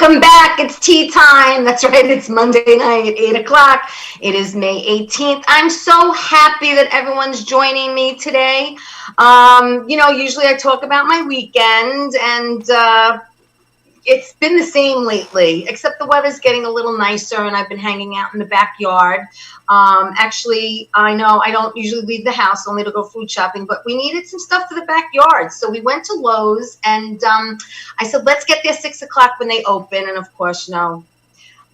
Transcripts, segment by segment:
Welcome back. It's tea time. That's right. It's Monday night at 8 o'clock. It is May 18th. I'm so happy that everyone's joining me today. Usually I talk about my weekend, and it's been the same lately, except the weather's getting a little nicer, and I've been hanging out in the backyard. Actually, I know I don't usually leave the house, only to go food shopping, but we needed some stuff for the backyard. So we went to Lowe's, and I said, let's get there 6 o'clock when they open. And of course,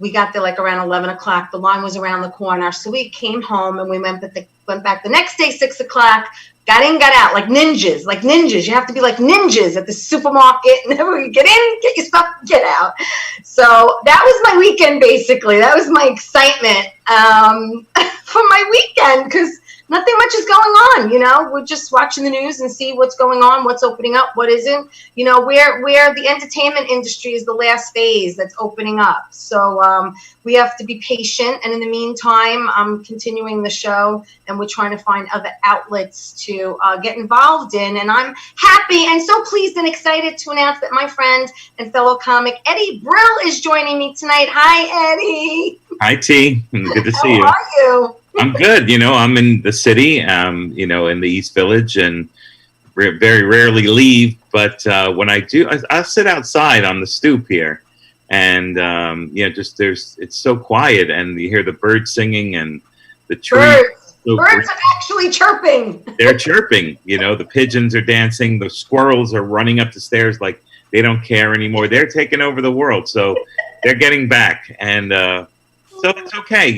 we got there like around 11 o'clock. The line was around the corner. So we came home, and we went back the next day, 6 o'clock. Got in, got out, like ninjas, You have to be like ninjas at the supermarket. And you get in, get your stuff, get out. So that was my weekend, basically. That was my excitement for my weekend, because nothing much is going on. We're just watching the news and see what's going on, what's opening up, what isn't. Where the entertainment industry is the last phase that's opening up. So we have to be patient. And in the meantime, I'm continuing the show, and we're trying to find other outlets to get involved in. And I'm happy and so pleased and excited to announce that my friend and fellow comic Eddie Brill is joining me tonight. Hi, Eddie. Hi, T. Good to see you. How are you? I'm good. I'm in the city, in the East Village, and very rarely leave. But when I do, I sit outside on the stoop here, and it's so quiet, and you hear the birds singing and the trees. Birds are actually chirping. They're chirping. The pigeons are dancing. The squirrels are running up the stairs like they don't care anymore. They're taking over the world, so they're getting back, and so it's okay.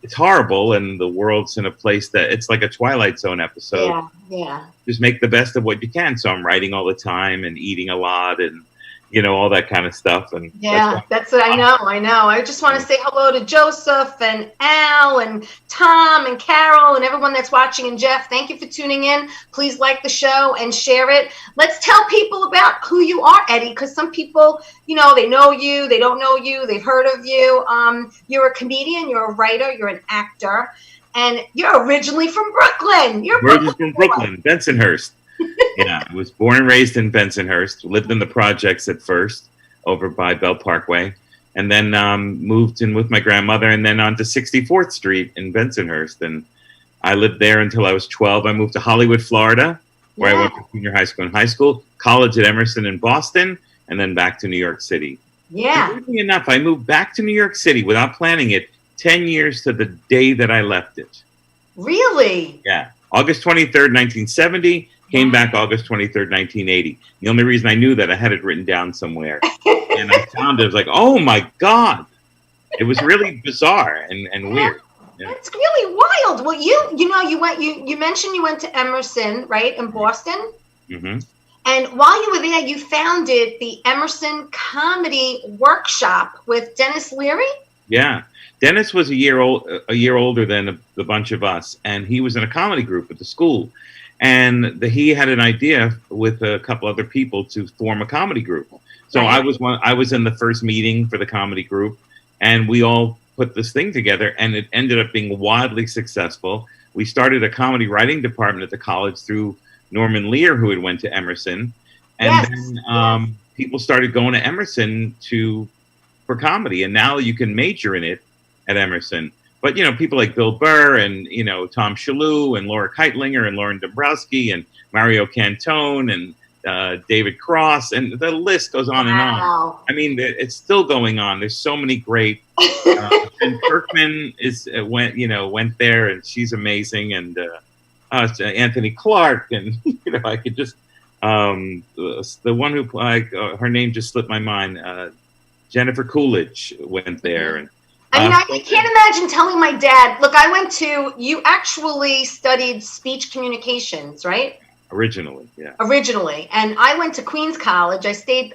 It's horrible, and the world's in a place that it's like a Twilight Zone episode. Yeah. Just make the best of what you can. So I'm writing all the time and eating a lot, and all that kind of stuff. And that's what I know. I just want to say hello to Joseph and Al and Tom and Carol and everyone that's watching, and Jeff. Thank you for tuning in. Please like the show and share it. Let's tell people about who you are, Eddie, because some people, they know you, they don't know you, they've heard of you. You're a comedian, you're a writer, you're an actor, and you're originally from Brooklyn. You're originally from Brooklyn, Bensonhurst. Yeah, I was born and raised in Bensonhurst. Lived in the projects at first, over by Bell Parkway, and then moved in with my grandmother, and then on to 64th Street in Bensonhurst. And I lived there until I was 12. I moved to Hollywood, Florida, where I went to junior high school and high school, college at Emerson in Boston, and then back to New York City. Yeah. Weirdly enough, I moved back to New York City without planning it 10 years to the day that I left it. Really? Yeah. August 23rd, 1970. Came back August 23rd, 1980. The only reason I knew that, I had it written down somewhere. And I found it. I was like, oh, my God. It was really bizarre and weird. Yeah. That's really wild. Well, you mentioned you went to Emerson, right, in Boston? Mm-hmm. And while you were there, you founded the Emerson Comedy Workshop with Dennis Leary? Yeah. Dennis was a year older than the bunch of us, and he was in a comedy group at the school. And he had an idea with a couple other people to form a comedy group. So right. I was in the first meeting for the comedy group, and we all put this thing together, and it ended up being wildly successful. We started a comedy writing department at the college through Norman Lear, who had went to Emerson. And then people started going to Emerson for comedy, and now you can major in it at Emerson. But, people like Bill Burr and, Tom Shalhoub and Laura Keitlinger and Lauren Dombrowski and Mario Cantone and David Cross, and the list goes on and on. I mean, it's still going on. There's so many great. And Kirkman went there, and she's amazing. And Anthony Clark, and I could just the one who her name just slipped my mind. Jennifer Coolidge went there, and. I can't imagine telling my dad, look, you actually studied speech communications, right? Originally, yeah. Originally. And I went to Queens College. I stayed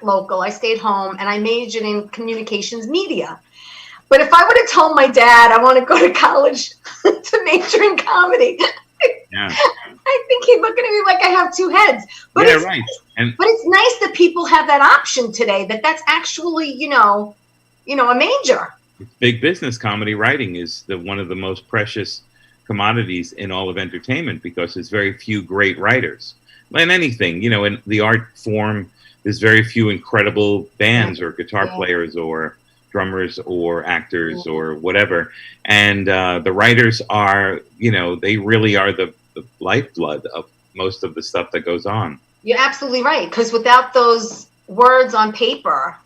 local. I stayed home, and I majored in communications media. But if I would have told my dad I want to go to college to major in comedy, I think he'd look at me like I have two heads. But it's right. But it's nice that people have that option today, that's actually, a major. Big business. Comedy writing is one of the most precious commodities in all of entertainment, because there's very few great writers. In anything, in the art form, there's very few incredible bands or guitar Yeah. players or drummers or actors or whatever. And the writers are, they really are the lifeblood of most of the stuff that goes on. You're absolutely right. Because without those words on paper,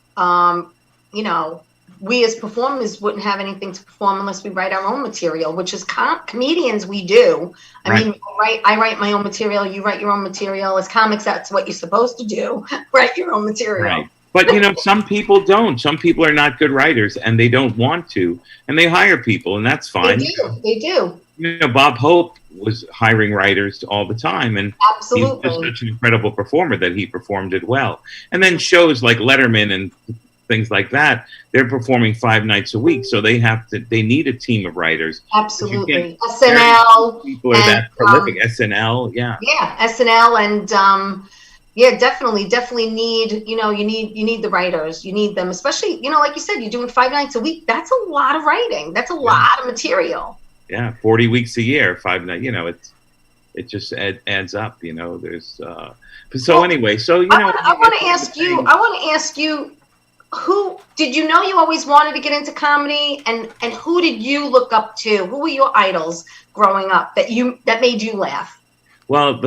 you know, we as performers wouldn't have anything to perform unless we write our own material, which is comedians, we do. I Right. mean, I write my own material, you write your own material. As comics, that's what you're supposed to do, write your own material. Right. But some people don't. Some people are not good writers and they don't want to, and they hire people, and that's fine. They do. Bob Hope was hiring writers all the time, and Absolutely. he's just such an incredible performer that he performed it well. And then shows like Letterman and things like that, they're performing 5 nights a week, so they need a team of writers. Absolutely. SNL. People are that prolific. SNL, yeah. Yeah, SNL and yeah, definitely need, you need the writers. You need them, especially, like you said, you're doing 5 nights a week. That's a lot of writing. That's a lot of material. Yeah, 40 weeks a year, 5 nights, it just adds up, there's anyway, so I want to ask you, who did you know you always wanted to get into comedy, and who did you look up to? Who were your idols growing up that made you laugh? Well,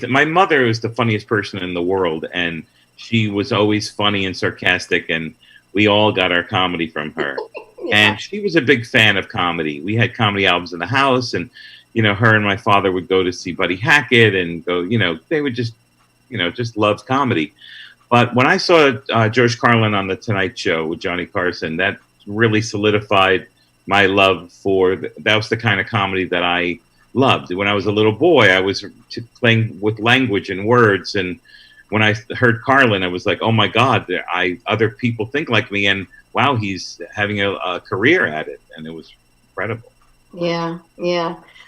my mother was the funniest person in the world, and she was always funny and sarcastic, and we all got our comedy from her. Yeah. And she was a big fan of comedy. We had comedy albums in the house, and her and my father would go to see Buddy Hackett and go, they would just loved comedy. But when I saw George Carlin on The Tonight Show with Johnny Carson, that really solidified my love for that was the kind of comedy that I loved. When I was a little boy, I was playing with language and words, and when I heard Carlin, I was like, oh my God, other people think like me, and wow, he's having a career at it, and it was incredible. Yeah.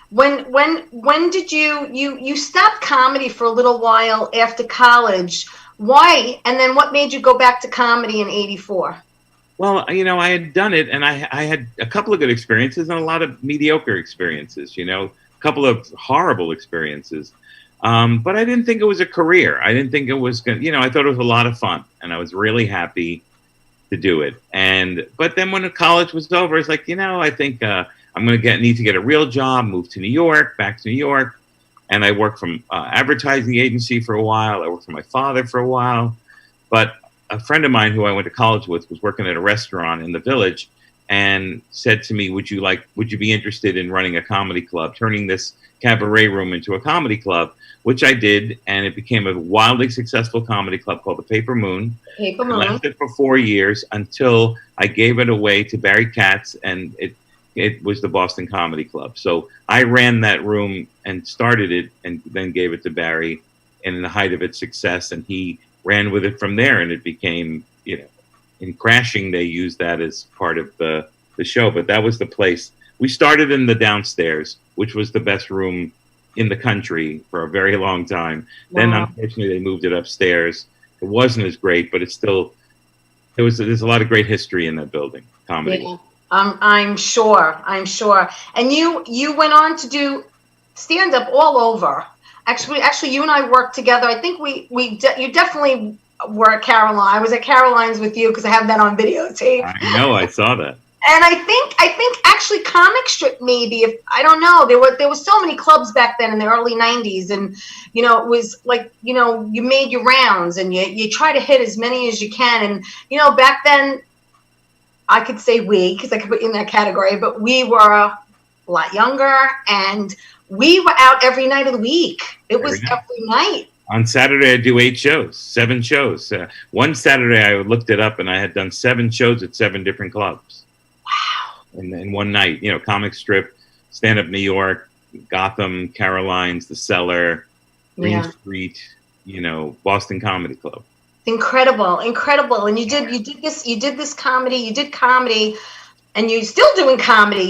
When did you stopped comedy for a little while after college? Why? And then what made you go back to comedy in '84? Well, I had done it, and I had a couple of good experiences and a lot of mediocre experiences, a couple of horrible experiences. But I didn't think it was a career. I didn't think it was going to, I thought it was a lot of fun, and I was really happy to do it. But then when college was over, it's like, I think I'm going to need to get a real job, move to New York, back to New York. And I worked from advertising agency for a while. I worked for my father for a while. But a friend of mine who I went to college with was working at a restaurant in the Village and said to me, would you be interested in running a comedy club, turning this cabaret room into a comedy club, which I did. And it became a wildly successful comedy club called the Paper Moon. I lasted for 4 years until I gave it away to Barry Katz, and it was the Boston Comedy Club. So I ran that room and started it and then gave it to Barry in the height of its success. And he ran with it from there. And it became, in Crashing, they used that as part of the show. But that was the place. We started in the downstairs, which was the best room in the country for a very long time. Wow. Then, unfortunately, they moved it upstairs. It wasn't as great, but it's still, there's a lot of great history in that building, comedy. Yeah. I'm sure. And you went on to do stand-up all over. Actually, you and I worked together. I think you definitely were at Caroline. I was at Caroline's with you because I have that on videotape. I know, I saw that. And I think actually Comic Strip, maybe, I don't know. There was so many clubs back then in the early '90s, and it was like you made your rounds and you try to hit as many as you can, and back then. I could say we, because I could put you in that category, but we were a lot younger, and we were out every night of the week. It was every night. On Saturday, I do 7 shows. One Saturday, I looked it up, and I had done 7 shows at 7 different clubs. Wow. In one night, Comic Strip, Stand Up New York, Gotham, Caroline's, The Cellar, Green Street, Boston Comedy Club. Incredible. And you did this comedy, you did comedy, and you're still doing comedy.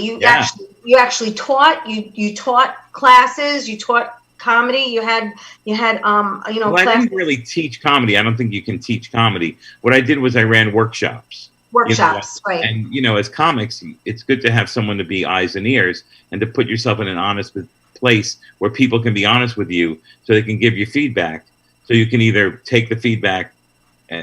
You actually taught, you taught classes, you taught comedy, you had well, I didn't really teach comedy. I don't think you can teach comedy. What I did was I ran workshops. Right. And as comics, it's good to have someone to be eyes and ears and to put yourself in an honest place where people can be honest with you so they can give you feedback. So you can either take the feedback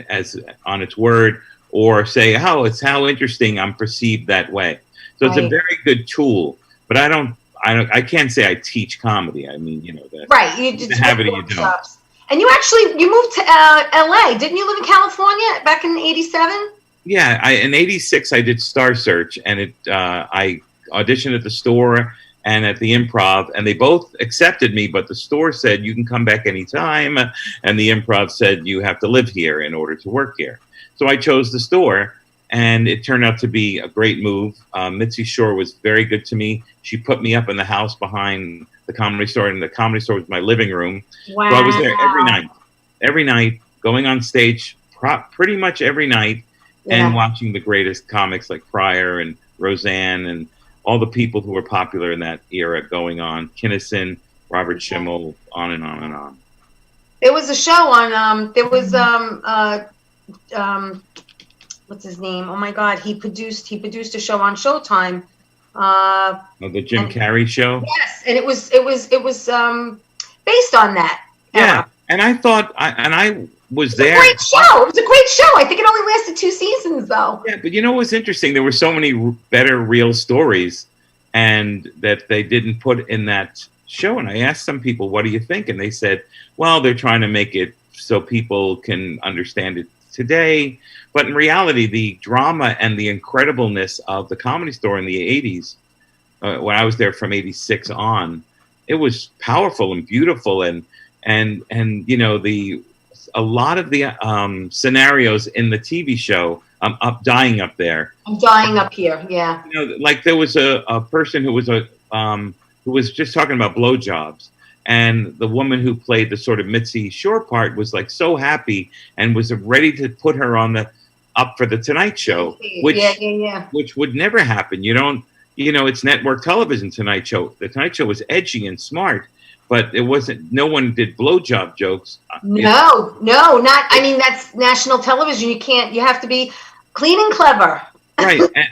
as on its word, or say, oh, it's how interesting I'm perceived that way. So it's a very good tool, but I can't say I teach comedy. I mean, right. You just have it or you don't. And you moved to LA. Didn't you live in California back in '87? Yeah, in '86 I did Star Search, and I auditioned at the Store and at the Improv, and they both accepted me, but the Store said you can come back anytime, and the Improv said you have to live here in order to work here. So I chose the Store, and it turned out to be a great move. Mitzi Shore was very good to me. She put me up in the house behind the Comedy Store, and the Comedy Store was my living room. Wow. So I was there every night, going on stage pretty much every night, and watching the greatest comics like Pryor and Roseanne and all the people who were popular in that era going on. Kinnison, Robert Schimmel, on and on and on. There was a show on, what's his name? Oh my God, he produced a show on Showtime. The Jim Carrey show? Yes, and it was based on that. Yeah, and I thought, I was there. It was a great show. I think it only lasted 2 seasons, though. Yeah, but what's interesting? There were so many better real stories, and that they didn't put in that show. And I asked some people, "What do you think?" And they said, "Well, they're trying to make it so people can understand it today." But in reality, the drama and the incredibleness of the Comedy Store in the '80s, when I was there from '86 on, it was powerful and beautiful, and a lot of the scenarios in the TV show, I'm dying up there. I'm dying up here. Yeah. Like there was a person who was just talking about blowjobs, and the woman who played the sort of Mitzi Shore part was like so happy and was ready to put her up for the Tonight Show, which would never happen. It's network television. Tonight Show. The Tonight Show was edgy and smart. But it wasn't. No one did blowjob jokes. No, not. I mean, that's national television. You can't. You have to be clean and clever. Right. And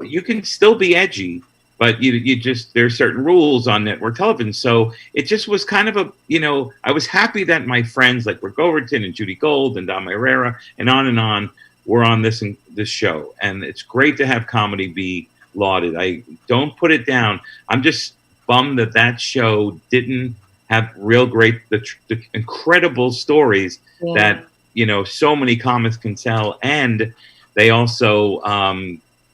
you can still be edgy, but you just there's certain rules on network television. So it just was kind of I was happy that my friends like Rick Overton and Judy Gold and Dom Herrera and on were on this show, and it's great to have comedy be lauded. I don't put it down. I'm just bummed that show didn't have real great, the incredible stories that so many comics can tell, and they also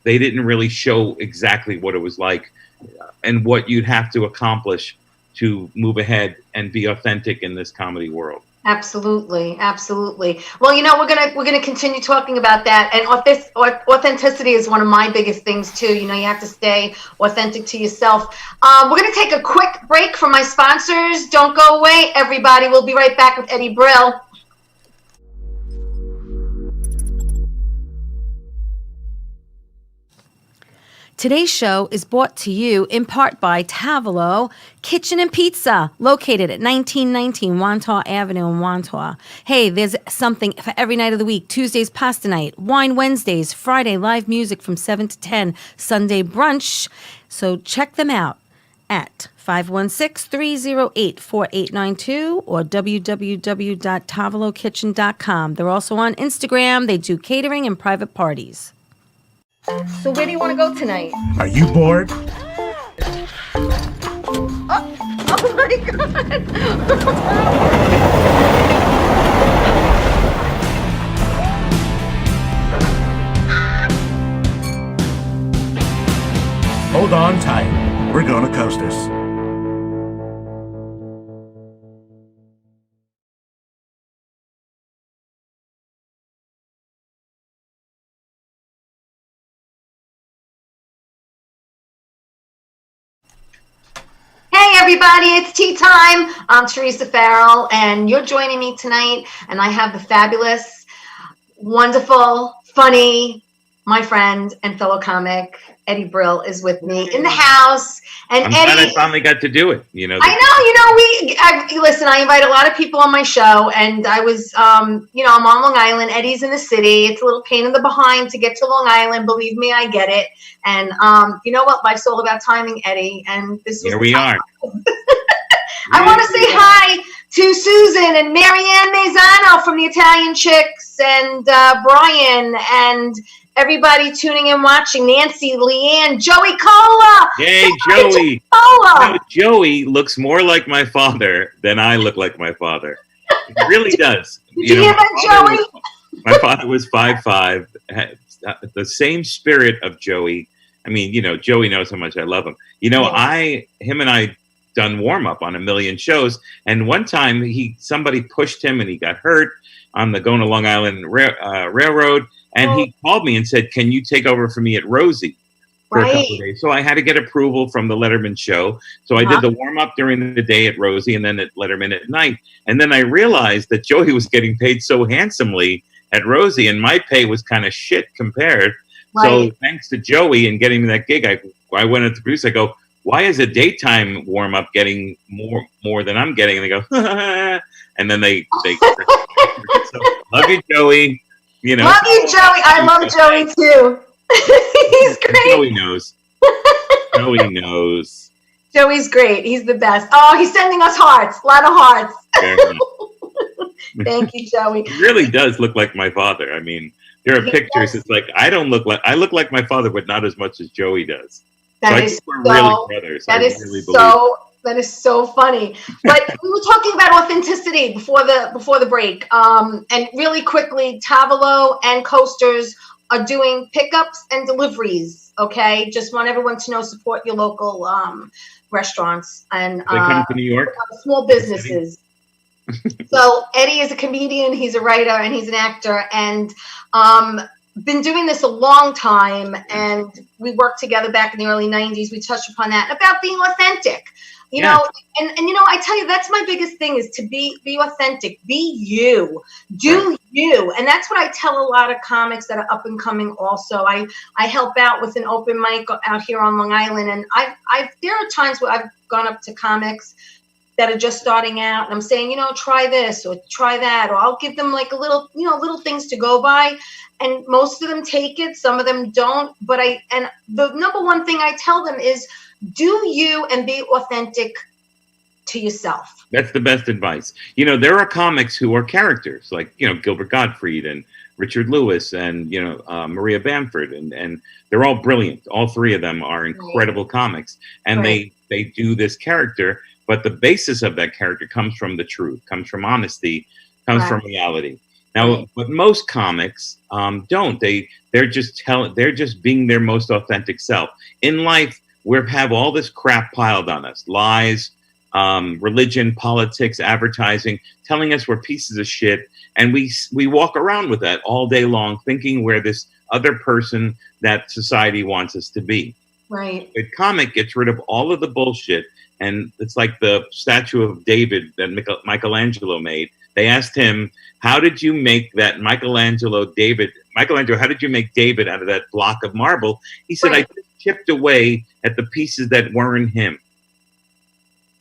they didn't really show exactly what it was like and what you'd have to accomplish to move ahead and be authentic in this comedy world. Absolutely. Well, we're gonna continue talking about that, and authenticity is one of my biggest things too. You have to stay authentic to yourself. We're gonna take a quick break from my sponsors. Don't go away, everybody. We'll be right back with Eddie Brill. Today's show is brought to you in part by Tavolo Kitchen and Pizza, located at 1919 Wantaw Avenue in Wantaw. Hey, there's something for every night of the week. Tuesdays, pasta night. Wine Wednesdays. Friday, live music from 7 to 10. Sunday, brunch. So check them out at 516-308-4892 or www.tavolokitchen.com. They're also on Instagram. They do catering and private parties. So where do you want to go tonight? Are you bored? Oh my God! Hold on tight. We're gonna coast this. Hey everybody, it's tea time. I'm Theresa Farrell, and you're joining me tonight, and I have the fabulous, wonderful, funny, my friend and fellow comic, Eddie Brill is with me in the house. And I'm Eddie, glad I finally got to do it. I know, listen, I invite a lot of people on my show, and I was, I'm on Long Island. Eddie's in the city. It's a little pain in the behind to get to Long Island. Believe me, I get it. And you know what? Life's all about timing, Eddie. And this was Here we are. I want to say hi to Susan and Marianne Mazzano from the Italian Chicks, and Brian, and everybody tuning in, watching. Nancy, Leanne, Joey Cola. Yay, Joey. Cola. Joey looks more like my father than I look like my father. He really does. Did you hear that, Joey? My father was 5'5", had the same spirit of Joey. I mean, Joey knows how much I love him. Him and I done warm up on a million shows, and one time somebody pushed him and he got hurt on the going to Long Island Railroad, and he called me and said, "Can you take over for me at Rosie for a couple of days?" So I had to get approval from the Letterman show. So I did the warm up during the day at Rosie, and then at Letterman at night. And then I realized that Joey was getting paid so handsomely at Rosie, and my pay was kind of shit compared. So thanks to Joey and getting me that gig, I went into the producer. I go, "Why is a daytime warm up getting more than I'm getting?" And they go, and then they so, love you, Joey. Love you, Joey. I love Joey too. He's great. Joey knows. Joey knows. Joey's great. He's the best. Oh, he's sending us hearts. A lot of hearts. Thank you, Joey. He really does look like my father. I mean, there are pictures. It's like I look like my father, but not as much as Joey does. That is so, really brothers. That is so funny. But we were talking about authenticity before the break. And really quickly, Tavolo and Coasters are doing pickups and deliveries. Okay, just want everyone to know, support your local restaurants and they come to New York, small businesses. So Eddie is a comedian, he's a writer, and he's an actor, and been doing this a long time, and we worked together back in the early 90s. We touched upon that, about being authentic, you know, and I tell you, that's my biggest thing, is to be authentic, be you, do you. And that's what I tell a lot of comics that are up and coming also. I help out with an open mic out here on Long Island, and there are times where I've gone up to comics that are just starting out, and I'm saying, try this or try that, or I'll give them like a little, little things to go by. And most of them take it, some of them don't. But the number one thing I tell them is, do you and be authentic to yourself. That's the best advice. There are comics who are characters, like, Gilbert Gottfried and Richard Lewis and, Maria Bamford, and they're all brilliant. All three of them are incredible comics, and they do this character. But the basis of that character comes from the truth, comes from honesty, comes from reality. Now, but most comics don't. They're just being their most authentic self. In life, we have all this crap piled on us: lies, religion, politics, advertising, telling us we're pieces of shit, and we walk around with that all day long, thinking we're this other person that society wants us to be. Right. The comic gets rid of all of the bullshit. And it's like the statue of David that Michelangelo made. They asked him, "How did you make that Michelangelo, how did you make David out of that block of marble?" He said, "I just chipped away at the pieces that weren't him."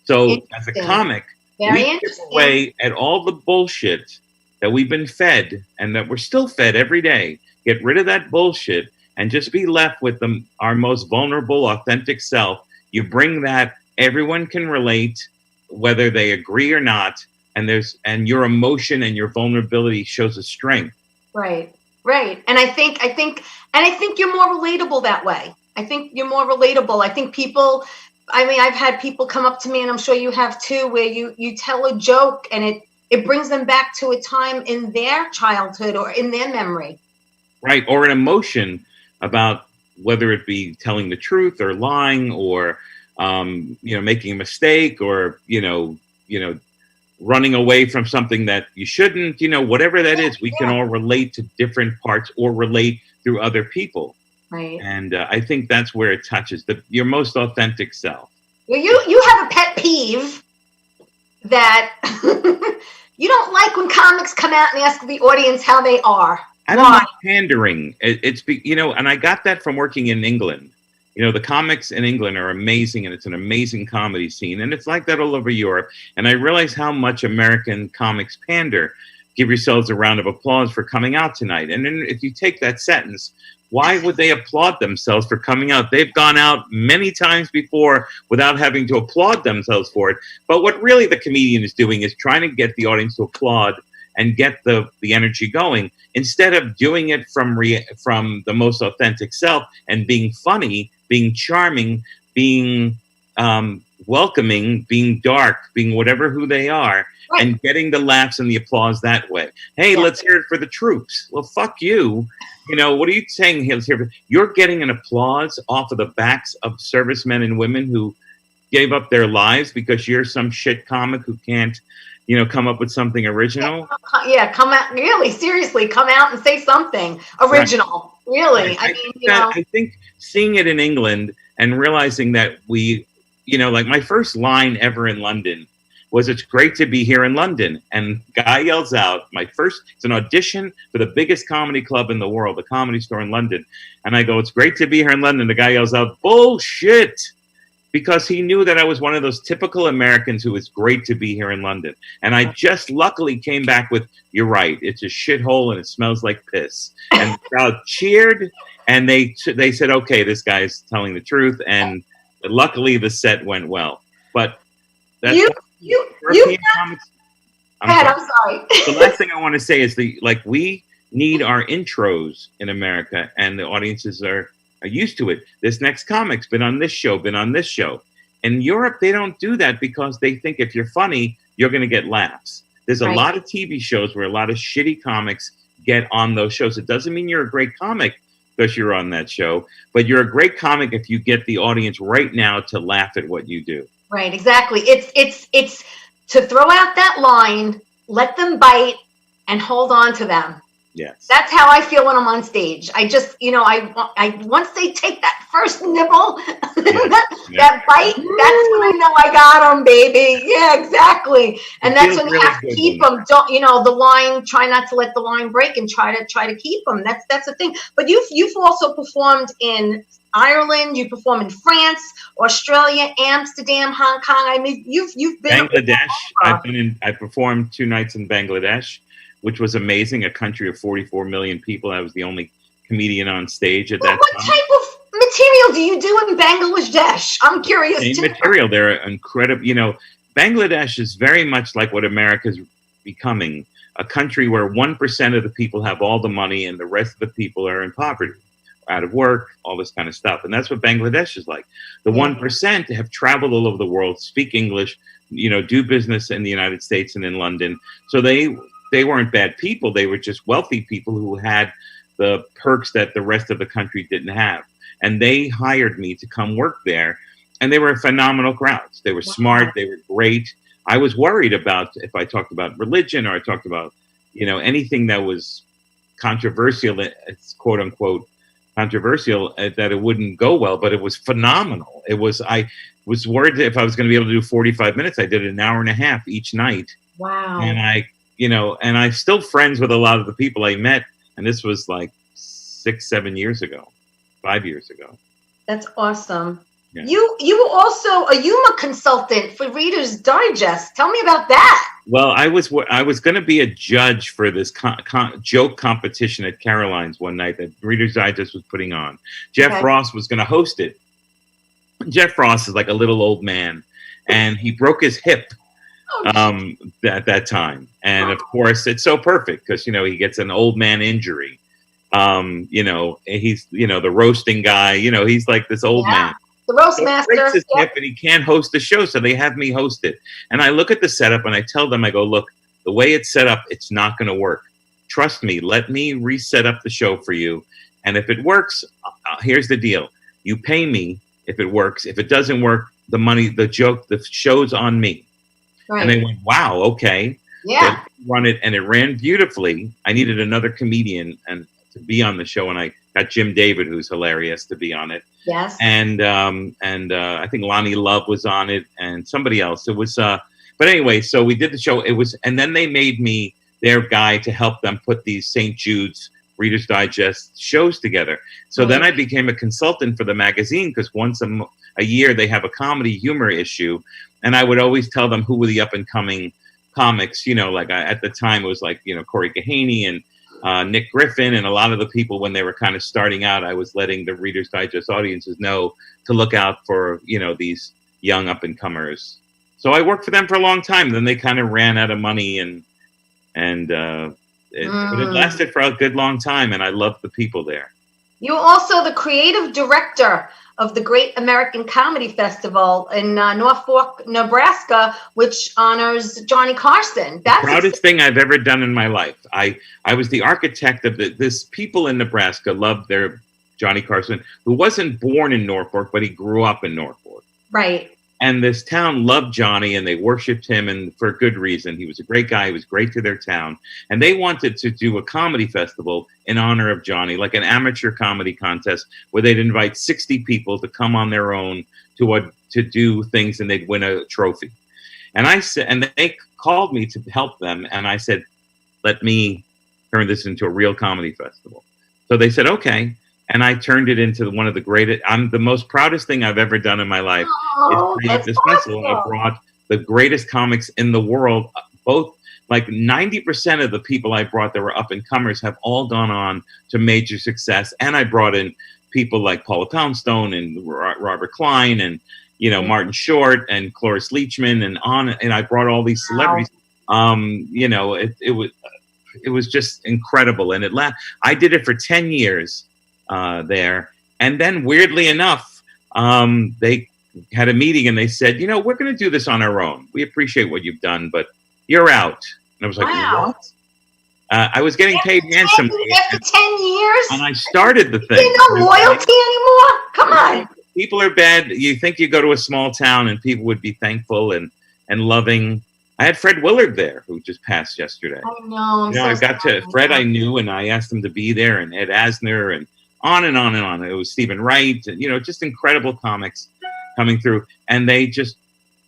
So as a comic, we chip away at all the bullshit that we've been fed and that we're still fed every day. Get rid of that bullshit and just be left with our most vulnerable, authentic self. You bring that. Everyone can relate, whether they agree or not, and your emotion and your vulnerability shows a strength. Right. And I think you're more relatable that way. I think you're more relatable. I think people, I've had people come up to me, and I'm sure you have too, where you tell a joke and it brings them back to a time in their childhood or in their memory. Right. Or an emotion about whether it be telling the truth or lying or making a mistake or, running away from something that you shouldn't, whatever that is, we can all relate to different parts or relate through other people. Right. And I think that's where it touches your most authentic self. Well, you have a pet peeve that you don't like when comics come out and ask the audience how they are. I don't like pandering. And I got that from working in England. The comics in England are amazing, and it's an amazing comedy scene, and it's like that all over Europe. And I realize how much American comics pander. Give yourselves a round of applause for coming out tonight. And then if you take that sentence, Why would they applaud themselves for coming out? They've gone out many times before without having to applaud themselves for it. But what really the comedian is doing is trying to get the audience to applaud and get the energy going, instead of doing it from the most authentic self and being funny, being charming, being welcoming, being dark, being whatever who they are, Right. and getting the laughs and the applause that way. Hey, let's hear it for the troops. Well, fuck you. You know, what are you saying? You're getting an applause off of the backs of servicemen and women who gave up their lives because you're some shit comic who can't, you know, come up with something original. Yeah, come out, really, seriously, come out and say something original. Right. Really. I think seeing it in England and realizing that we, you know, like my first line ever in London was, "It's great to be here in London." And guy yells out, it's an audition for the biggest comedy club in the world, the Comedy Store in London. And I go, "It's great to be here in London." The guy yells out, "Bullshit." Because he knew that I was one of those typical Americans who was great to be here in London. And I just luckily came back with, "You're right. It's a shithole and it smells like piss." And the crowd cheered, and they said, "Okay, this guy's telling the truth." And luckily the set went well. But that's European comics. I'm sorry. The last thing I want to say is we need our intros in America, and the audiences are used to it. This next comic's been on this show, In Europe, they don't do that because they think if you're funny, you're going to get laughs. There's a lot of TV shows where a lot of shitty comics get on those shows. It doesn't mean you're a great comic because you're on that show, but you're a great comic if you get the audience right now to laugh at what you do. Right, exactly. It's to throw out that line, let them bite, and hold on to them. Yes. That's how I feel when I'm on stage. I just, I once they take that first nibble, that bite, that's when I know I got them, baby. Yeah, exactly. And that's when you have to keep them. Don't, the line. Try not to let the line break, and try to keep them. That's the thing. But you've also performed in Ireland. You perform in France, Australia, Amsterdam, Hong Kong. I mean, you've been Bangladesh. I performed 2 nights in Bangladesh, which was amazing. A country of 44 million people. I was the only comedian on stage at that time. What type of material do you do in Bangladesh? I'm curious. Same material. They're incredible. Bangladesh is very much like what America's becoming, a country where 1% of the people have all the money and the rest of the people are in poverty, out of work, all this kind of stuff. And that's what Bangladesh is like. The 1% have traveled all over the world, speak English, do business in the United States and in London. So they weren't bad people. They were just wealthy people who had the perks that the rest of the country didn't have. And they hired me to come work there. And they were phenomenal crowds. They were smart. They were great. I was worried about if I talked about religion or I talked about, anything that was controversial, it's quote unquote controversial, that it wouldn't go well, but it was phenomenal. I was worried if I was going to be able to do 45 minutes. I did an hour and a half each night. Wow. And and I'm still friends with a lot of the people I met. And this was like 6-7 years ago, 5 years ago. That's awesome. Yeah. You were also a humor consultant for Reader's Digest. Tell me about that. Well, I was going to be a judge for this joke competition at Caroline's one night that Reader's Digest was putting on. Jeff Ross was going to host it. Jeff Ross is like a little old man, and he broke his hip at that time. And of course, it's so perfect because he gets an old man injury. He's the roasting guy. He's like this old man. The roast master. He breaks his hip and he can't host the show, so they have me host it. And I look at the setup and I tell them, I go, look, the way it's set up, it's not going to work. Trust me. Let me reset up the show for you. And if it works, here's the deal. You pay me if it works. If it doesn't work, the show's on me. Right. And they went, wow, okay. Yeah. Run it, and it ran beautifully. I needed another comedian to be on the show, and I got Jim David, who's hilarious, to be on it. Yes. And I think Lonnie Love was on it, and somebody else. It was, but anyway, so we did the show. And then they made me their guy to help them put these St. Jude's Reader's Digest shows together. So then I became a consultant for the magazine because once a year they have a comedy humor issue, and I would always tell them who were the up and coming comics. At the time it was like Corey Kahaney and Nick Griffin and a lot of the people when they were kind of starting out. I was letting the Reader's Digest audiences know to look out for, these young up and comers. So I worked for them for a long time. Then they kind of ran out of money, but it lasted for a good long time, and I loved the people there. You're also the creative director of the Great American Comedy Festival in Norfolk, Nebraska, which honors Johnny Carson. That's the proudest thing I've ever done in my life. I was the architect of this. People in Nebraska loved their Johnny Carson, who wasn't born in Norfolk, but he grew up in Norfolk. Right. And this town loved Johnny, and they worshipped him, and for a good reason. He was a great guy. He was great to their town. And they wanted to do a comedy festival in honor of Johnny, like an amateur comedy contest where they'd invite 60 people to come on their own to do things, and they'd win a trophy. And I said, and they called me to help them, and I said, let me turn this into a real comedy festival. So they said, okay. And I turned it into one of the greatest. I'm the most proudest thing I've ever done in my life. Oh, is create this festival. I brought the greatest comics in the world. Both, like 90% of the people I brought that were up and comers have all gone on to major success. And I brought in people like Paula Poundstone and Robert Klein and Martin Short and Cloris Leachman and I brought all these celebrities. It was just incredible, and I did it for 10 years. There. And then weirdly enough, they had a meeting and they said, we're going to do this on our own. We appreciate what you've done, but you're out. And I was like, wow. What? I was getting paid handsomely. After 10 years? And I started the thing. There's no loyalty anymore? Come on. People are bad. You think you go to a small town and people would be thankful and loving. I had Fred Willard there, who just passed yesterday. I know. I got to Fred. I knew, and I asked him to be there, and Ed Asner, and on and on and on. It was Stephen Wright, and just incredible comics coming through. And they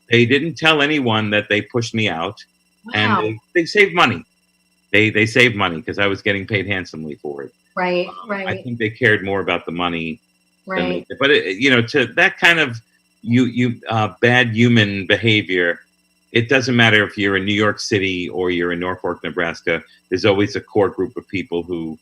didn't tell anyone that they pushed me out. Wow. And they saved money. They saved money because I was getting paid handsomely for it. Right. I think they cared more about the money. Right. But to that kind of bad human behavior, it doesn't matter if you're in New York City or you're in Norfolk, Nebraska. There's always a core group of people who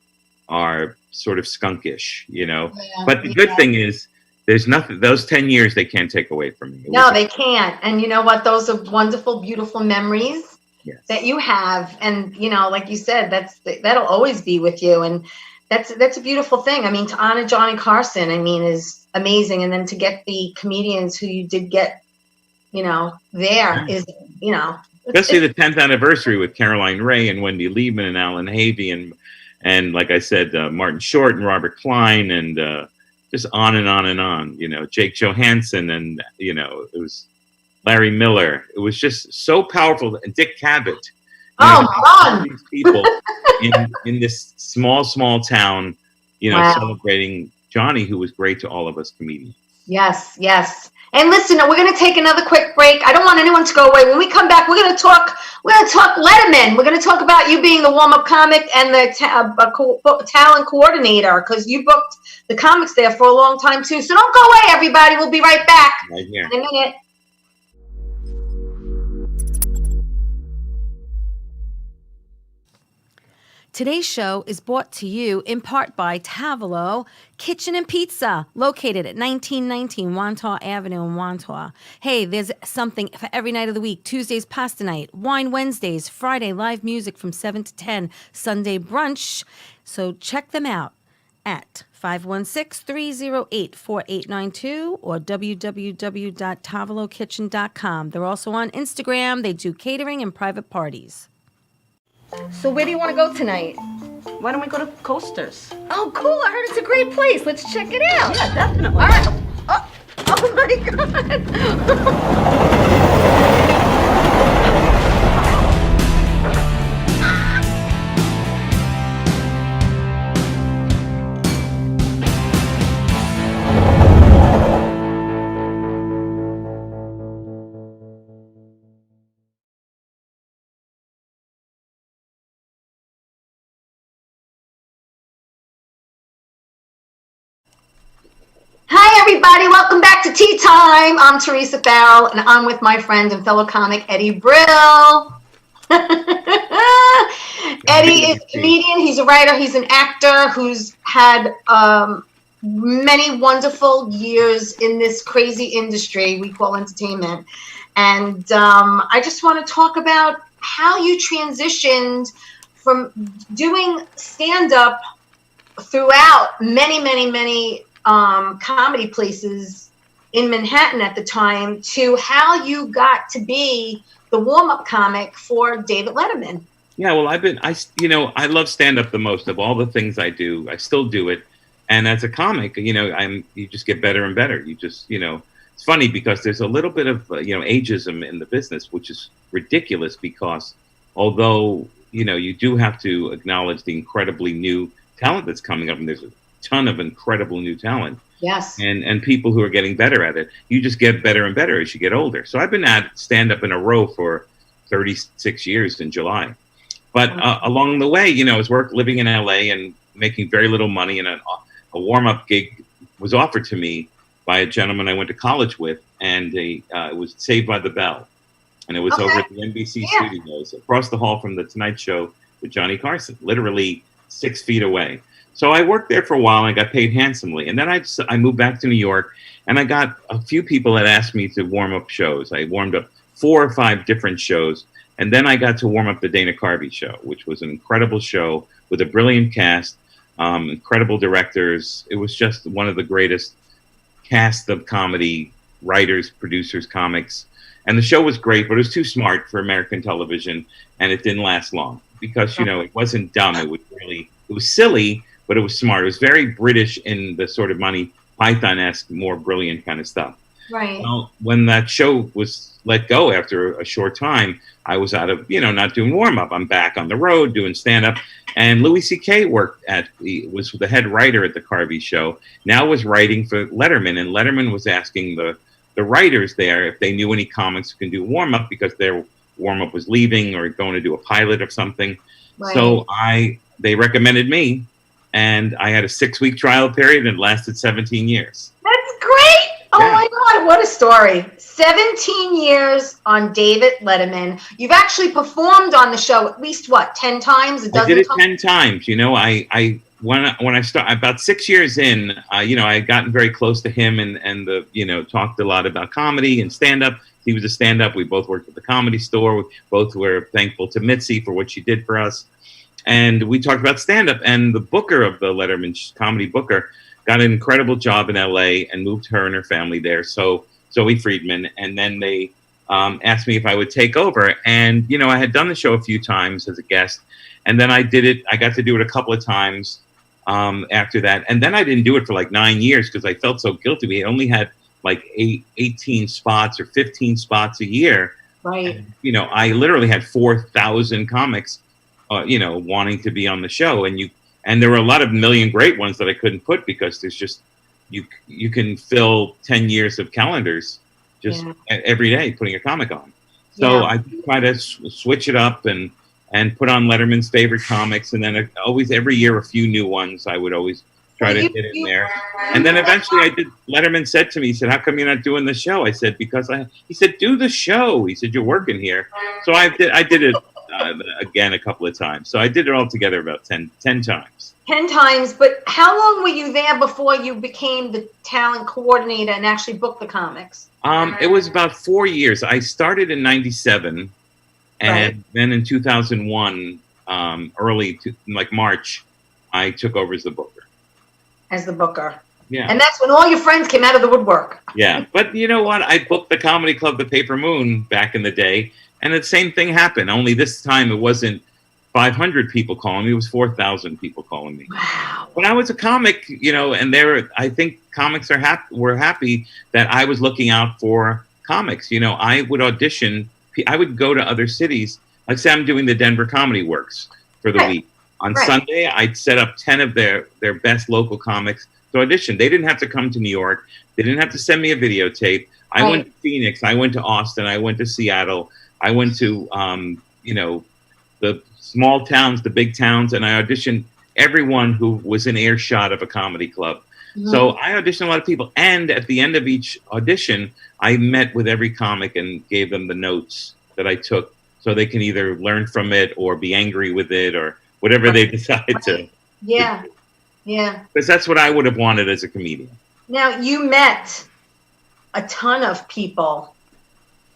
are sort of skunkish, Yeah, but the good thing is there's nothing, those 10 years they can't take away from me. No, they can't. And you know what? Those are wonderful, beautiful memories that you have. And, like you said, that'll always be with you. And that's a beautiful thing. I mean, to honor Johnny Carson, is amazing. And then to get the comedians who you did get, there is, especially the 10th anniversary with Caroline Ray and Wendy Liebman and Alan Havey and like I said, Martin Short and Robert Klein and just on and on and on, Jake Johansson and, it was Larry Miller. It was just so powerful. And Dick Cavett. These people in this small town, celebrating Johnny, who was great to all of us comedians. Yes. And listen, we're going to take another quick break. I don't want anyone to go away. When we come back, we're going to talk Letterman. We're going to talk about you being the warm-up comic and the talent coordinator, because you booked the comics there for a long time too. So don't go away, everybody. We'll be right back right here in a minute. Today's show is brought to you in part by Tavolo Kitchen and Pizza, located at 1919 Wantagh Avenue in Wantagh. Hey, there's something for every night of the week. Tuesdays, pasta night. Wine Wednesdays. Friday, live music from 7 to 10. Sunday, brunch. So check them out at 516-308-4892 or www.tavolokitchen.com. They're also on Instagram. They do catering and private parties. So where do you want to go tonight? Why don't we go to Coasters? Oh, cool. I heard it's a great place. Let's check it out. Yeah, definitely. All right. Oh my God. Hi, everybody. Welcome back to Tea Time. I'm Theresa Farrell, and I'm with my friend and fellow comic, Eddie Brill. Eddie is a comedian. He's a writer. He's an actor who's had many wonderful years in this crazy industry we call entertainment. And I just want to talk about how you transitioned from doing stand-up throughout many comedy places in Manhattan at the time to how you got to be the warm-up comic for David Letterman. Yeah, well, I love stand-up the most of all the things I do. I still do it. And as a comic, you just get better and better. It's funny because there's a little bit of, ageism in the business, which is ridiculous because although, you do have to acknowledge the incredibly new talent that's coming up, and there's a ton of incredible new talent. Yes. And people who are getting better at it, you just get better and better as you get older. So I've been at stand-up in a row for 36 years in July. But along the way, I was living in LA and making very little money, and a warm-up gig was offered to me by a gentleman I went to college with, and it was Saved by the Bell. And it was over at the NBC studios, across the hall from The Tonight Show with Johnny Carson, literally 6 feet away. So I worked there for a while, and I got paid handsomely. And then I moved back to New York, and I got a few people that asked me to warm up shows. I warmed up 4 or 5 different shows. And then I got to warm up the Dana Carvey show, which was an incredible show with a brilliant cast, incredible directors. It was just one of the greatest cast of comedy writers, producers, comics. And the show was great, but it was too smart for American television, and it didn't last long because, it wasn't dumb. It was silly, but it was smart. It was very British in the sort of Monty Python-esque, more brilliant kind of stuff. Right. Well, when that show was let go after a short time, I was out of, not doing warm-up. I'm back on the road doing stand-up. And Louis C.K. was the head writer at the Carvey show, now was writing for Letterman. And Letterman was asking the writers there if they knew any comics who can do warm-up because their warm-up was leaving or going to do a pilot or something. Right. So they recommended me, and I had a 6-week trial period and it lasted 17 years. That's great. Oh my God, what a story. 17 years on David Letterman. You've actually performed on the show at least, 10 times? A dozen I did it times? 10 times. When I started, about 6 years in, I had gotten very close to him and talked a lot about comedy and stand-up. He was a stand-up. We both worked at the Comedy Store. We both were thankful to Mitzi for what she did for us. And we talked about stand-up. And the booker of the Letterman comedy booker got an incredible job in LA and moved her and her family there. So Zoe Friedman. And then they asked me if I would take over. And, I had done the show a few times as a guest. And then I did it. I got to do it a couple of times after that. And then I didn't do it for like 9 years because I felt so guilty. We only had like 18 spots or 15 spots a year. Right. And, I literally had 4,000 comics, wanting to be on the show. And there were a lot of million great ones that I couldn't put because there's just, you can fill 10 years of calendars just every day putting a comic on. So I try to switch it up and put on Letterman's favorite comics. And then always every year, a few new ones I would always try to get in there. And then eventually Letterman said to me, he said, how come you're not doing the show? I said, he said, do the show. He said, you're working here. So I did it again a couple of times. So I did it all together about 10 times. 10 times, but how long were you there before you became the talent coordinator and actually booked the comics? It was about 4 years. I started in 97, and then in 2001, March, I took over as the booker. Yeah. And that's when all your friends came out of the woodwork. Yeah, but you know what? I booked the comedy club, the Paper Moon, back in the day, and the same thing happened. Only this time it wasn't 500 people calling me; it was 4,000 people calling me. Wow! When I was a comic, and I think comics were happy that I was looking out for comics. I would audition. I would go to other cities. Like say I'm doing the Denver Comedy Works for the week. On Sunday, I'd set up 10 of their best local comics to audition. They didn't have to come to New York. They didn't have to send me a videotape. I went to Phoenix. I went to Austin. I went to Seattle. I went to, the small towns, the big towns, and I auditioned everyone who was in earshot of a comedy club. Mm-hmm. So I auditioned a lot of people. And at the end of each audition, I met with every comic and gave them the notes that I took so they can either learn from it or be angry with it or whatever they decide to. Yeah. Yeah. Because that's what I would have wanted as a comedian. Now, you met a ton of people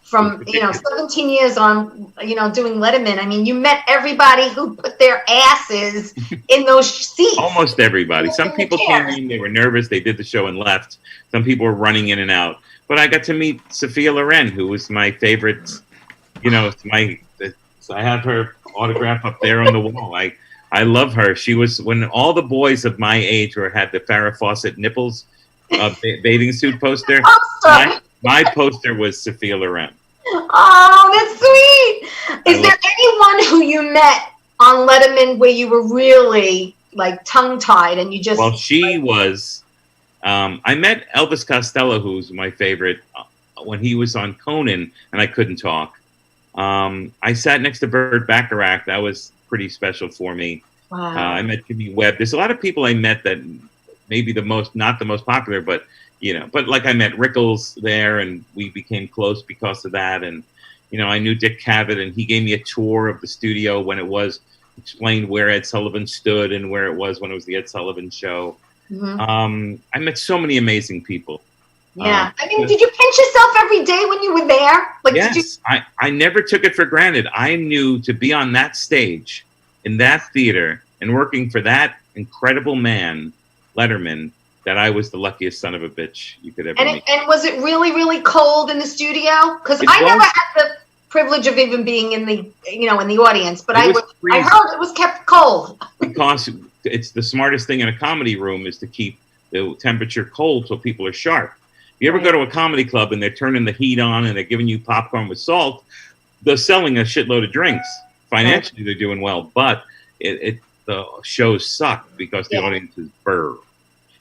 from, 17 years on, doing Letterman. I mean, you met everybody who put their asses in those seats. Almost everybody. Some people came in, they were nervous, they did the show and left. Some people were running in and out. But I got to meet Sophia Loren, who was my favorite. I have her autograph up there on the wall. I love her. She was, when all the boys of my age had the Farrah Fawcett nipples bathing suit poster, my poster was Sophia Loren. Oh, that's sweet. Is there anyone who you met on Letterman where you were really like tongue-tied and you just... Well, she was... I met Elvis Costello, who's my favorite, when he was on Conan, and I couldn't talk. I sat next to Burt Bacharach. That was pretty special for me. Wow. I met Jimmy Webb. There's a lot of people I met that maybe not the most popular, but like I met Rickles there, and we became close because of that. And I knew Dick Cavett, and he gave me a tour of the studio when it was, explained where Ed Sullivan stood and where it was when it was the Ed Sullivan Show. Mm-hmm. I met so many amazing people. Yeah. I mean, did you pinch yourself every day when you were there? Like, yes. I never took it for granted. I knew to be on that stage in that theater and working for that incredible man, Letterman, that I was the luckiest son of a bitch you could ever meet. And was it really, really cold in the studio? Because I never had the privilege of even being in the, in the audience, but I heard it was kept cold. Because it's the smartest thing in a comedy room is to keep the temperature cold so people are sharp. If you ever go to a comedy club and they're turning the heat on and they're giving you popcorn with salt, they're selling a shitload of drinks. Financially, they're doing well, but the shows suck because the audience is burr.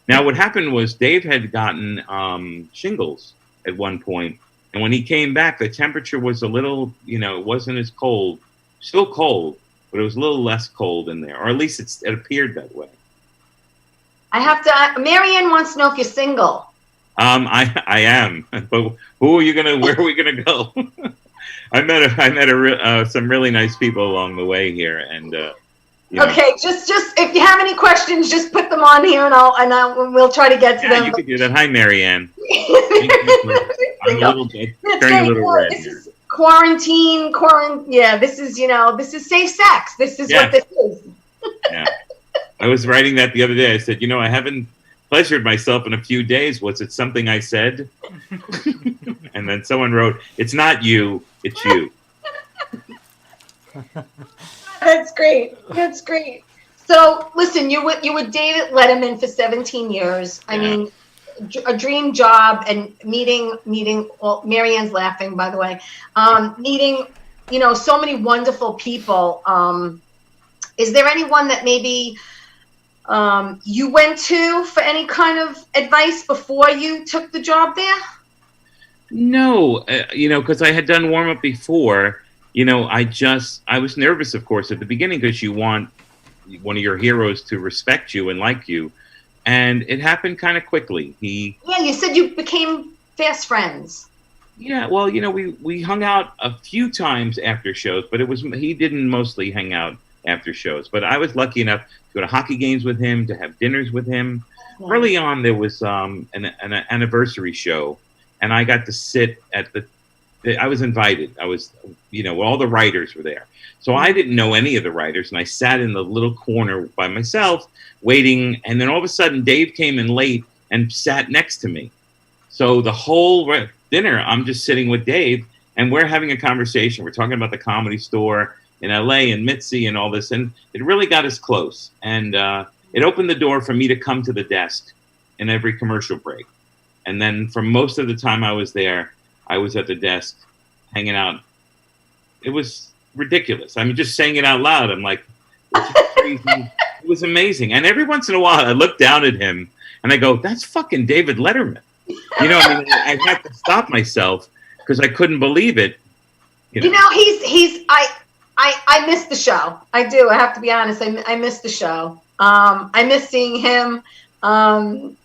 Now, what happened was Dave had gotten shingles at one point, and when he came back, the temperature was a little, it wasn't as cold. Still cold, but it was a little less cold in there, or at least it appeared that way. I have to. Marianne wants to know if you're single. I am, but where are we gonna go? I met some really nice people along the way here, and okay, just if you have any questions, just put them on here, and we'll try to get to them. You can do that. Hi, Marianne. I'm turning a little red. This is quarantine. Yeah, this is safe sex. This is what this is. Yeah, I was writing that the other day. I said, I haven't pleasured myself in a few days. Was it something I said? And then someone wrote, "It's not you, it's you." That's great. That's great. So, listen, you were David Letterman for 17 years. I mean, a dream job, and meeting. Well, Marianne's laughing, by the way. Meeting, so many wonderful people. Is there anyone that maybe you went to for any kind of advice before you took the job there? No, because I had done warm up before. I was nervous, of course, at the beginning because you want one of your heroes to respect you and like you. And it happened kind of quickly. You said you became fast friends. Yeah, well, we hung out a few times after shows, but he didn't mostly hang out after shows. But I was lucky enough to go to hockey games with him, to have dinners with him. Yeah. Early on, there was an anniversary show, and I got to sit at I was invited. I was, all the writers were there. So I didn't know any of the writers, and I sat in the little corner by myself waiting. And then all of a sudden, Dave came in late and sat next to me. So the whole dinner, I'm just sitting with Dave, and we're having a conversation. We're talking about the Comedy Store in LA and Mitzi and all this. And it really got us close. And it opened the door for me to come to the desk in every commercial break. And then for most of the time I was there, I was at the desk hanging out. It was ridiculous. I mean, just saying it out loud. I'm like, it's crazy. It was amazing. And every once in a while, I look down at him and I go, "That's fucking David Letterman." I had to stop myself because I couldn't believe it. I miss the show. I do. I have to be honest. I miss the show. I miss seeing him. I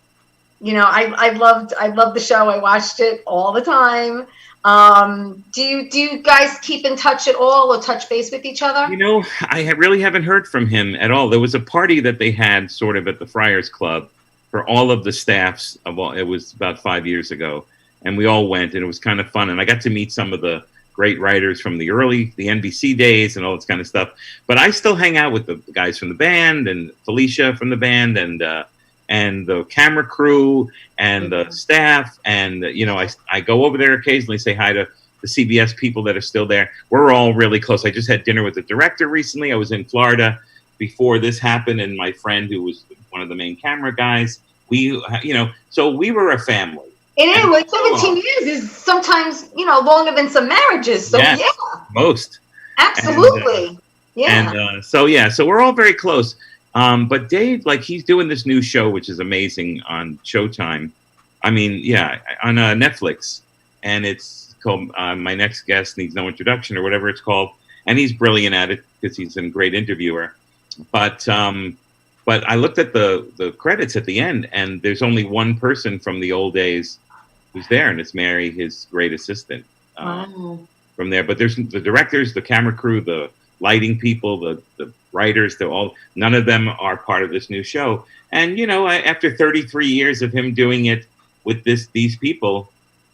loved the show. I watched it all the time. Do you guys keep in touch at all or touch base with each other? I really haven't heard from him at all. There was a party that they had sort of at the Friars Club for all of the staffs of all. It was about 5 years ago, and we all went, and it was kind of fun. And I got to meet some of the great writers from the NBC days and all this kind of stuff. But I still hang out with the guys from the band and Felicia from the band and the camera crew and the staff. And, I go over there occasionally, say hi to the CBS people that are still there. We're all really close. I just had dinner with the director recently. I was in Florida before this happened, and my friend who was one of the main camera guys, so we were a family. It is. Like 17 years is sometimes, longer than some marriages. So yes, yeah. Most. Absolutely. And so we're all very close. But Dave, he's doing this new show, which is amazing on Showtime. On Netflix. And it's called My Next Guest Needs No Introduction or whatever it's called. And he's brilliant at it because he's a great interviewer. But I looked at the credits at the end, and there's only one person from the old days who's there, and it's Mary, his great assistant. From there. But there's the directors, the camera crew, the lighting people, the writers, none of them are part of this new show. And after 33 years of him doing it with these people,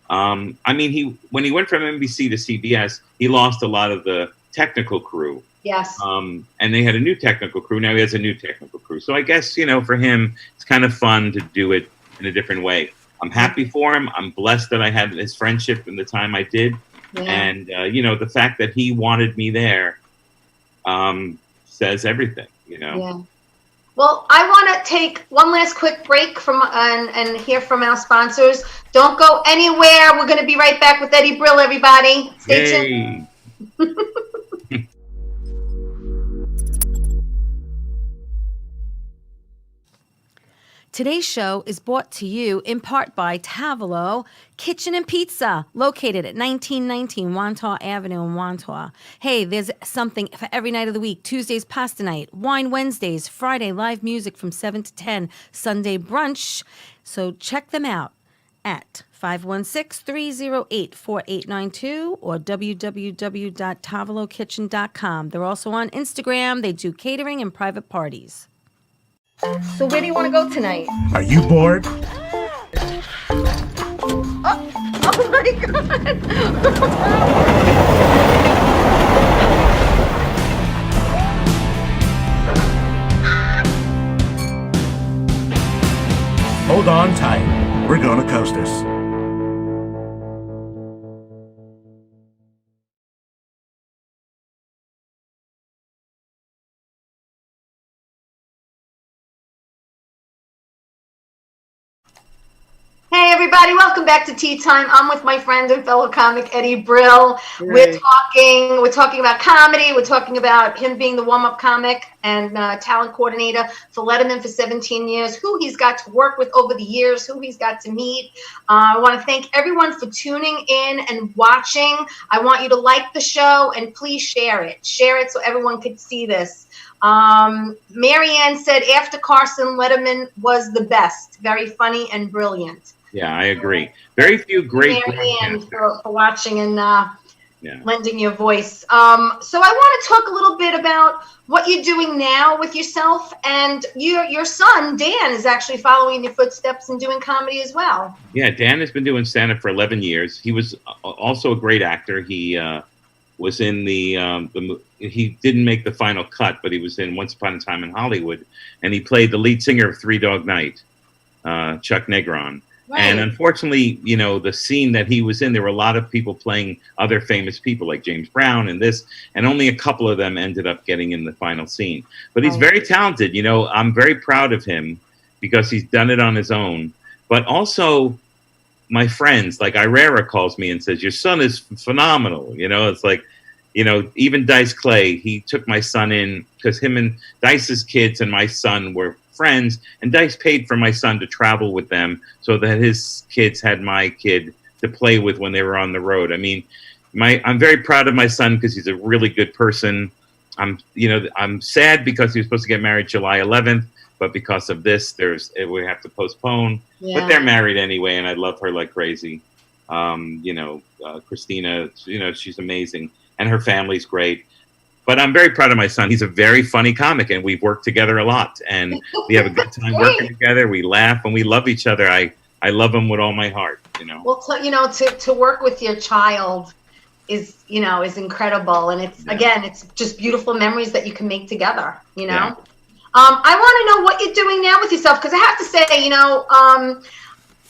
when he went from NBC to CBS, he lost a lot of the technical crew. Yes. And they had a new technical crew. Now he has a new technical crew. So I guess, for him, it's kind of fun to do it in a different way. I'm happy for him. I'm blessed that I had his friendship in the time I did. Yeah. And, the fact that he wanted me there says everything, Yeah. Well, I want to take one last quick break and hear from our sponsors. Don't go anywhere. We're going to be right back with Eddie Brill, everybody. Stay tuned. Today's show is brought to you in part by Tavolo Kitchen and Pizza, located at 1919 Wantagh Avenue in Wantagh. Hey, there's something for every night of the week. Tuesdays, pasta night. Wine Wednesdays. Friday, live music from 7 to 10. Sunday, brunch. So check them out at 516-308-4892 or www.tavolokitchen.com. They're also on Instagram. They do catering and private parties. So where do you want to go tonight? Are you bored? Oh my God! Hold on tight. We're gonna coast this. Hey everybody, welcome back to Tea Time. I'm with my friend and fellow comic Eddie Brill. We're talking about comedy. We're talking about him being the warm-up comic and talent coordinator for Letterman for 17 years, who he's got to work with over the years, who he's got to meet. I want to thank everyone for tuning in and watching. I want you to like the show and please share it. Share it so everyone could see this. Marianne said after Carson, Letterman was the best. Very funny and brilliant. Yeah, I agree. Very few great Marianne for watching and lending your voice. So I want to talk a little bit about what you're doing now with yourself, and your son Dan is actually following your footsteps and doing comedy as well. Yeah, Dan has been doing stand-up for 11 years. He was also a great actor. He was in he didn't make the final cut, but he was in Once Upon a Time in Hollywood, and he played the lead singer of Three Dog Night, Chuck Negron. Right. And unfortunately, the scene that he was in, there were a lot of people playing other famous people like James Brown and only a couple of them ended up getting in the final scene. But he's very talented. I'm very proud of him because he's done it on his own. But also, my friends, like Irera calls me and says, your son is phenomenal. It's like, even Dice Clay, he took my son in because him and Dice's kids and my son were friends, and Dice paid for my son to travel with them so that his kids had my kid to play with when they were on the road. I mean, I'm very proud of my son because he's a really good person. I'm sad because he was supposed to get married July 11th, but because of this, we have to postpone. Yeah. But they're married anyway, and I love her like crazy. Christina, she's amazing, and her family's great. But I'm very proud of my son. He's a very funny comic, and we've worked together a lot, and we have a good time working together. We laugh and we love each other. I love him with all my heart. Well, to work with your child is incredible, and it's just beautiful memories that you can make together. Yeah. I want to know what you're doing now with yourself, because I have to say,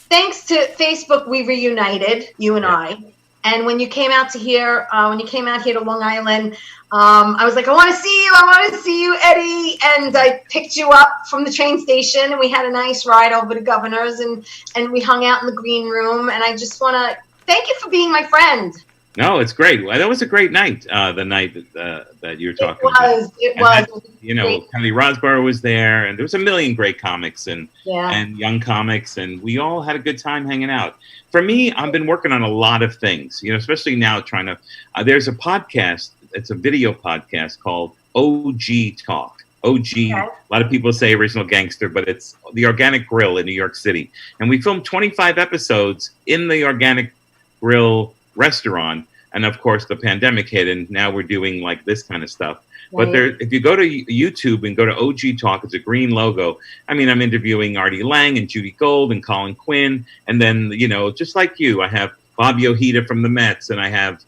thanks to Facebook, we reunited, you and I. And when you came out here to Long Island, I was like, I want to see you, Eddie. And I picked you up from the train station, and we had a nice ride over to Governor's, and we hung out in the green room. And I just want to thank you for being my friend. No, it's great. Well, that was a great night. The night that you were talking about. It was. Kelly Rosborough was there, and there was a million great comics and young comics, and we all had a good time hanging out. For me, I've been working on a lot of things, especially now trying to. There's a podcast. It's a video podcast called OG Talk. OG. A lot of people say Original Gangster, but it's the Organic Grill in New York City, and we filmed 25 episodes in the Organic Grill restaurant, and of course the pandemic hit, and now we're doing like this kind of stuff. Right. But if you go to YouTube and go to OG Talk, it's a green logo. I mean, I'm interviewing Artie Lang and Judy Gold and Colin Quinn, and then just like you, I have Bob Yohida from the Mets, and I have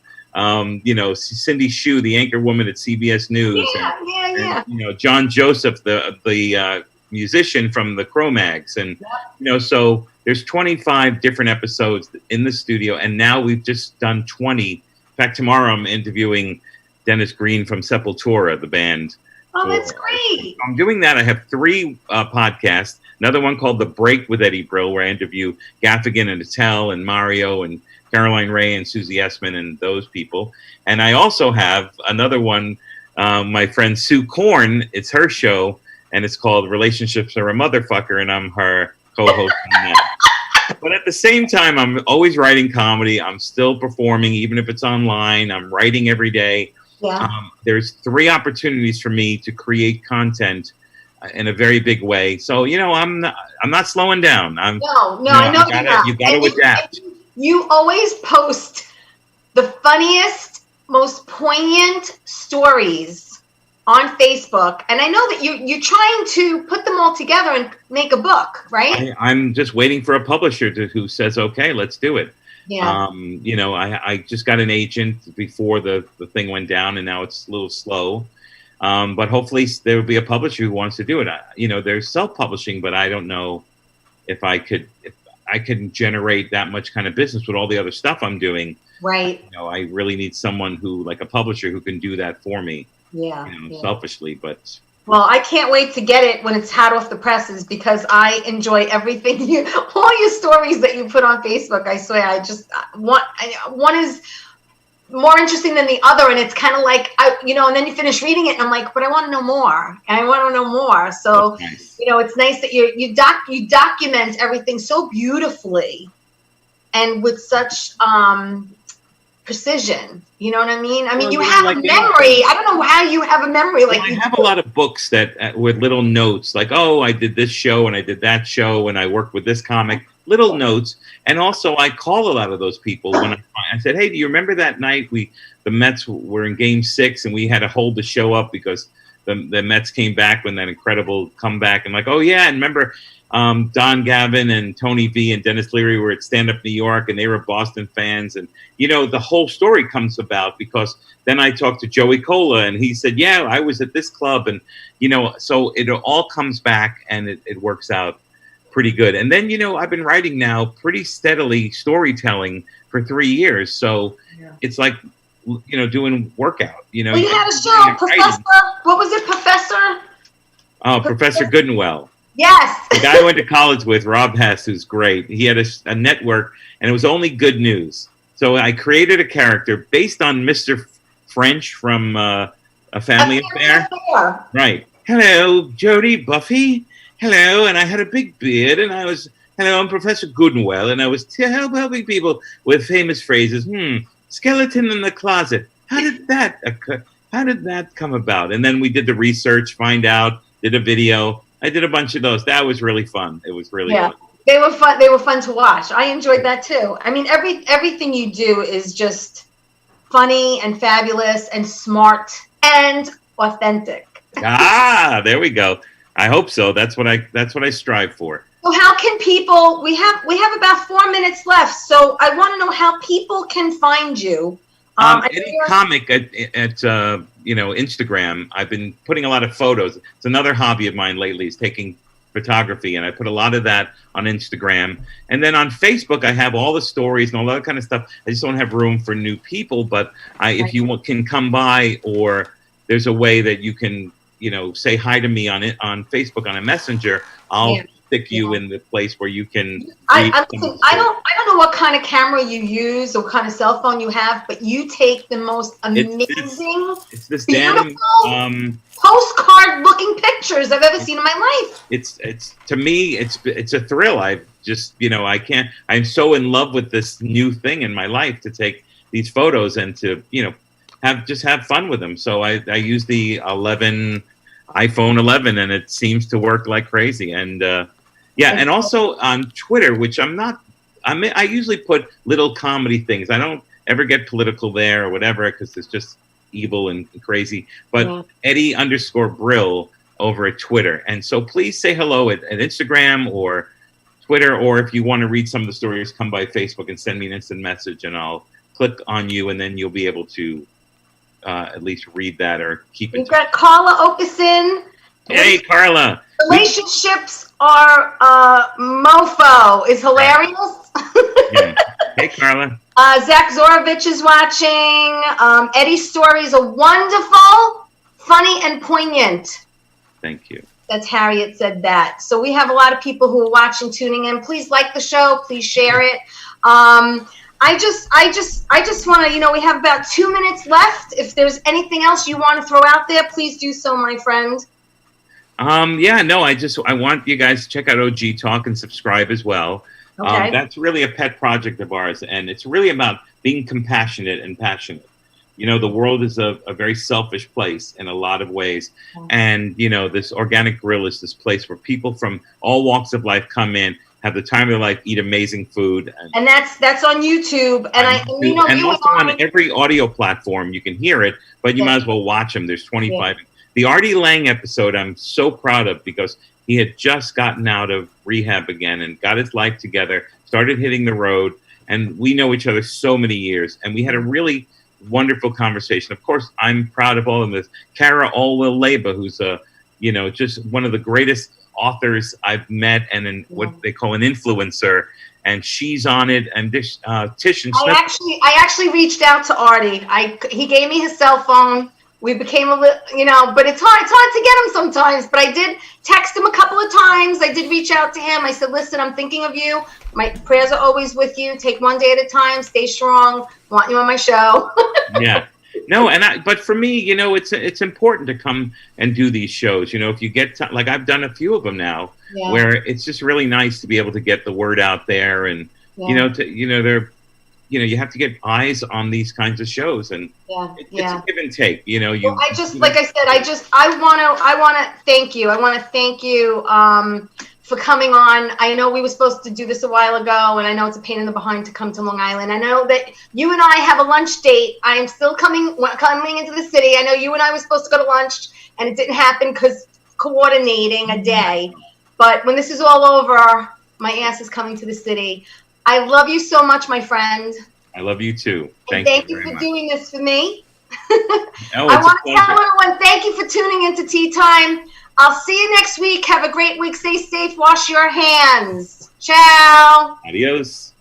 Cindy Hsu, the anchor woman at CBS News, and John Joseph, the musician from the Cro-Mags, and so there's 25 different episodes in the studio, and now we've just done 20. In fact, tomorrow I'm interviewing Dennis Green from Sepultura, the band. Oh, that's great. I'm doing that. I have 3 podcasts. Another one called The Break with Eddie Brill, where I interview Gaffigan and Attell and Mario and Caroline Ray and Susie Essman and those people. And I also have another one, my friend Sue Korn. It's her show, and it's called Relationships Are a Motherfucker, and I'm her co-host on that. But at the same time, I'm always writing comedy. I'm still performing, even if it's online. I'm writing every day. Yeah. There's 3 opportunities for me to create content in a very big way. So I'm not slowing down. I know you got to adapt. You always post the funniest, most poignant stories on Facebook, and I know that you're trying to put them all together and make a book, right? I'm just waiting for a publisher who says, okay, let's do it. Yeah. I just got an agent before the thing went down, and now it's a little slow. But hopefully there will be a publisher who wants to do it. There's self-publishing, but I don't know if I can generate that much kind of business with all the other stuff I'm doing. Right. I really need someone like a publisher who can do that for me. Yeah. Selfishly, but. Well, I can't wait to get it when it's hot off the presses, because I enjoy everything all your stories that you put on Facebook. I swear, one is more interesting than the other, and it's kind of like, and then you finish reading it, and I'm like, but I want to know more. I want to know more. So, nice. It's nice that you document everything so beautifully and with such precision. You know what I mean? I mean, you have a memory. I don't know how you have a memory like you I have a lot of books that with little notes, like, oh, I did this show and I did that show and I worked with this comic. Little notes, and also I call a lot of those people when I said, "Hey, do you remember that night the Mets were in Game 6 and we had to hold the show up because the Mets came back when that incredible comeback?" And like, "Oh yeah, and remember Don Gavin and Tony V and Dennis Leary were at Stand Up New York and they were Boston fans." And the whole story comes about because then I talked to Joey Cola and he said, "Yeah, I was at this club," and so it all comes back and it works out pretty good. And then, I've been writing now pretty steadily storytelling for 3 years. So it's like, doing workout, Well, you had a show, Professor, what was it, Professor? Oh, Professor Goodenwell. Yes. The guy I went to college with, Rob Hess, who's great. He had a network and it was only good news. So I created a character based on Mr. French from A Family Affair. Right. Hello, Jody, Buffy. Hello, and I had a big beard, and hello, I'm Professor Goodenwell, and I was helping people with famous phrases. Skeleton in the closet. How did that occur? How did that come about? And then we did the research, find out, did a video. I did a bunch of those. That was really fun. It was really fun. They were fun. They were fun to watch. I enjoyed that too. I mean, everything you do is just funny and fabulous and smart and authentic. There we go. I hope so. That's what I strive for. So how can people, we have about 4 minutes left, so I want to know how people can find you. Any comic at Instagram. I've been putting a lot of photos. It's another hobby of mine lately, is taking photography, and I put a lot of that on Instagram. And then on Facebook, I have all the stories and all that kind of stuff. I just don't have room for new people, but if you can come by, or there's a way that you can, say hi to me on Facebook on a messenger, I'll stick you in the place where you can. I don't know what kind of camera you use or what kind of cell phone you have, but you take the most amazing, it's this beautiful, damn postcard-looking pictures I've ever seen in my life. It's to me, it's a thrill. I've just, I'm so in love with this new thing in my life to take these photos and to, have fun with them. So I use the iPhone 11, and it seems to work like crazy. And and also on Twitter, which I usually put little comedy things. I don't ever get political there or whatever, because it's just evil and crazy. But Eddie_Brill over at Twitter. And so please say hello at Instagram or Twitter, or if you want to read some of the stories, come by Facebook and send me an instant message, and I'll click on you, and then you'll be able to at least read that or keep it. We've got Carla Okeson. Hey, Carla. Relationships are mofo is hilarious. Yeah. Hey, Carla. Zach Zorovich is watching. Eddie's stories are wonderful, funny, and poignant. Thank you. That's Harriet said that. So we have a lot of people who are watching, tuning in. Please like the show. Please share it. I just want to, we have about 2 minutes left. If there's anything else you want to throw out there, please do so, my friend. I want you guys to check out OG Talk and subscribe as well. Okay. That's really a pet project of ours, and it's really about being compassionate and passionate. The world is a very selfish place in a lot of ways. And, this Organic Grill is this place where people from all walks of life come in, have the time of their life, eat amazing food. And that's on YouTube. And also on every audio platform, you can hear it, but you might as well watch them. There's 25. Yeah. The Artie Lang episode, I'm so proud of, because he had just gotten out of rehab again and got his life together, started hitting the road. And we know each other so many years. And we had a really wonderful conversation. Of course, I'm proud of all of this. Cara Alwill-Leba, who's just one of the greatest authors I've met, and what they call an influencer, and she's on it. And this Tish and Smith. I actually reached out to Artie. He gave me his cell phone. We became a little, but it's hard to get him sometimes. But I did text him a couple of times. I did reach out to him. I said, listen, I'm thinking of you. My prayers are always with you. Take one day at a time. Stay strong. Want you on my show. Yeah. No, but for me, it's important to come and do these shows. If you get like I've done a few of them now, where it's just really nice to be able to get the word out there, and you have to get eyes on these kinds of shows, and it's a give and take. Like I said, I want to thank you. I want to thank you for coming on. I know we were supposed to do this a while ago, and I know it's a pain in the behind to come to Long Island. I know that you and I have a lunch date. I am still coming into the city. I know you and I were supposed to go to lunch, and it didn't happen because coordinating a day. But when this is all over, my ass is coming to the city. I love you so much, my friend. I love you too. Thank you for doing this for me. No, I want to tell everyone, thank you for tuning into Tea Time. I'll see you next week. Have a great week. Stay safe. Wash your hands. Ciao. Adios.